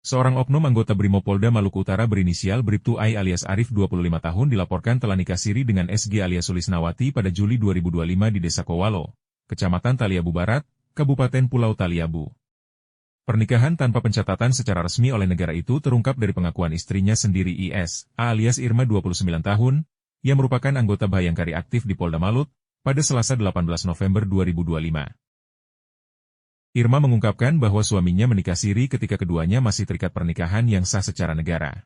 Seorang oknum anggota Brimopolda Maluku Utara berinisial Bribtu Ai alias Arif 25 tahun dilaporkan telah nikah siri dengan SG alias Sulisnawati pada Juli 2025 di Desa Kowalo, Kecamatan Taliabu Barat, Kabupaten Pulau Taliabu. Pernikahan tanpa pencatatan secara resmi oleh negara itu terungkap dari pengakuan istrinya sendiri IS, A alias Irma 29 tahun, yang merupakan anggota Bayangkari aktif di Polda Malut, pada Selasa 18 November 2025. Irma mengungkapkan bahwa suaminya menikah siri ketika keduanya masih terikat pernikahan yang sah secara negara.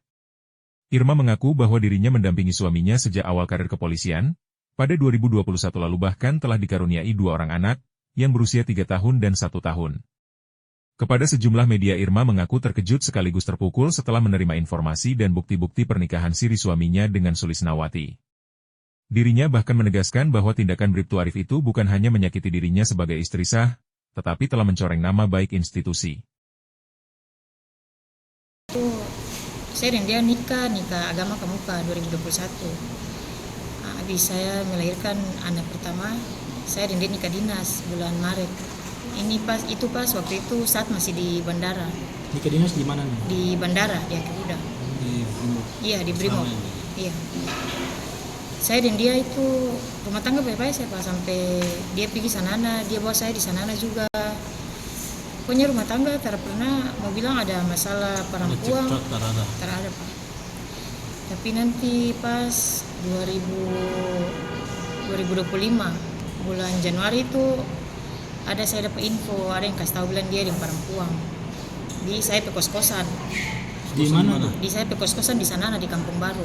Irma mengaku bahwa dirinya mendampingi suaminya sejak awal karir kepolisian, pada 2021 lalu bahkan telah dikaruniai 2 orang anak, yang berusia 3 tahun dan 1 tahun. Kepada sejumlah media Irma mengaku terkejut sekaligus terpukul setelah menerima informasi dan bukti-bukti pernikahan siri suaminya dengan Sulisnawati. Dirinya bahkan menegaskan bahwa tindakan Bribtu Arif itu bukan hanya menyakiti dirinya sebagai istri sah, tetapi telah mencoreng nama baik institusi. Saya dan dia nikah agama Kemuka 2021. Habis saya melahirkan anak pertama, saya dan dia nikah dinas bulan Maret. Itu pas waktu itu saat masih di bandara. Nikah dinas di mana nih? Di bandara, di Akhir. Di Brimob. Iya, di Brimob. Iya. Saya dan dia itu rumah tangga baik-baik saya Pak, sampai dia pergi Sanana, dia bawa saya di Sanana juga. Pokoknya rumah tangga tidak pernah mau bilang ada masalah perempuan, tidak ada Pak. Tapi nanti pas 2025 bulan Januari itu saya dapat info, ada yang kasih tahu bilang dia dengan perempuan. Di saya pe kos-kosan. Di mana? Di saya pe kos-kosan di Sanana di Kampung Baru.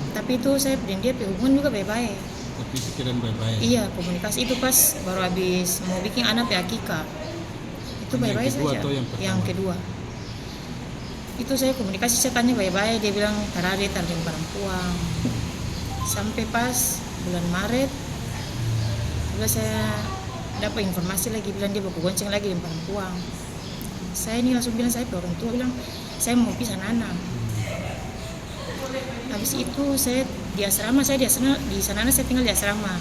Tapi itu saya dan dia hubungan juga baik-baik. Tapi pikiran baik-baik. Iya, komunikasi itu pas baru habis mau bikin anak akikah. Itu baik-baik saja. Yang kedua. Itu saya komunikasi, saya tanya baik-baik, dia bilang tarade dengan perempuan. Sampai pas bulan Maret, juga saya dapat informasi lagi bilang dia baku gonceng lagi dengan perempuan. Saya ini langsung bilang, saya ke orang tua bilang saya mau pisah anak. Habis itu saya di asrama, di sana saya tinggal di asrama.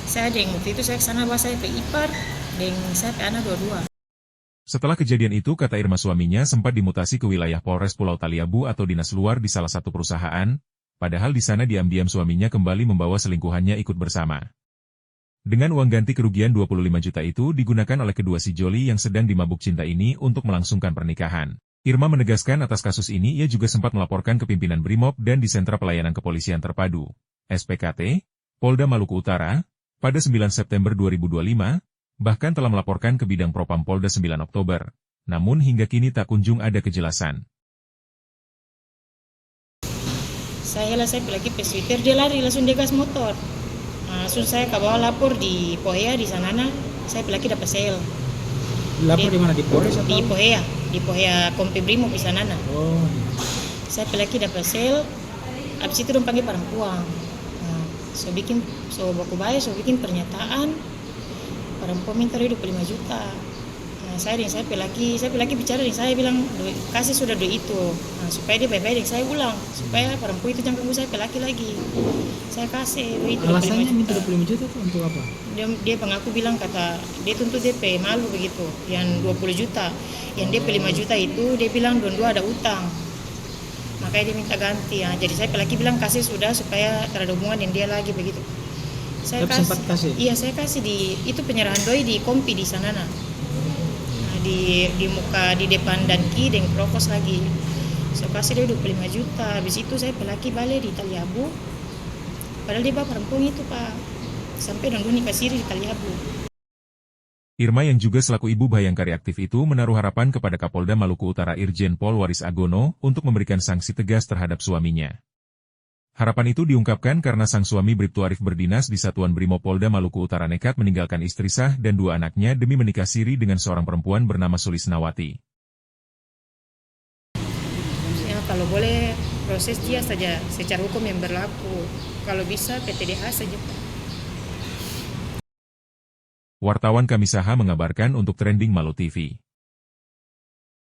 Saya waktu itu saya ke sana bawa saya ke ipar dan saya ke anak dua-dua. Setelah kejadian itu kata Irma suaminya sempat dimutasi ke wilayah Polres Pulau Taliabu atau dinas luar di salah satu perusahaan, padahal di sana diam-diam suaminya kembali membawa selingkuhannya ikut bersama. Dengan uang ganti kerugian 25 juta itu digunakan oleh kedua si Joli yang sedang dimabuk cinta ini untuk melangsungkan pernikahan. Irma menegaskan atas kasus ini ia juga sempat melaporkan ke pimpinan Brimob dan di Sentra Pelayanan Kepolisian Terpadu, SPKT, Polda Maluku Utara, pada 9 September 2025, bahkan telah melaporkan ke Bidang Propam Polda 9 Oktober, namun hingga kini tak kunjung ada kejelasan. Saya lagi peswiter, dia lari langsung dia gas motor. Langsung saya ke bawah lapor di Pohea di Sanana, saya lagi dapat sel. Lapor di mana, di Polres atau? Di Pohea Kompi Brimob di Sanana. Oh. Saya lagi dapat sel, habis itu dong panggil perempuan. So bikin pernyataan, perempuan minta 25 juta. Saya lagi bicara dengan saya bilang kasih sudah duit itu, supaya dia baik-baik dengan saya ulang, supaya perempuan itu jangan ganggu saya lagi. Saya kasih duit. Alasannya minta 25 juta itu untuk apa? Dia pengaku bilang kata dia tuntut DP malu begitu, yang 20 juta, yang DP 5 juta itu dia bilang dua ada utang, makanya dia minta ganti. Jadi saya lagi bilang kasih sudah supaya terhadap hubungan dengan dia lagi begitu. Saya kasih. Iya saya kasih itu penyerahan doi di Kompi di Sanana. Di muka di depan Danki dan Prokos lagi. Saya kasih dia 25 juta. Habis itu saya lagi balik di Taliabu. Padahal dia perempuan itu Pak. Sampai nunggu nikah siri di Taliabu. Irma yang juga selaku ibu Bayangkari aktif itu menaruh harapan kepada Kapolda Maluku Utara Irjen Pol Waris Agono untuk memberikan sanksi tegas terhadap suaminya. Harapan itu diungkapkan karena sang suami Bribtu Arif berdinas di Satuan Brimob Polda Maluku Utara nekat meninggalkan istri sah dan 2 anaknya demi menikah siri dengan seorang perempuan bernama Sulisnawati. Ya, kalau boleh proses dia saja secara hukum yang berlaku. Kalau bisa PTDH saja. Wartawan Kami Saha mengabarkan untuk Trending Malu TV.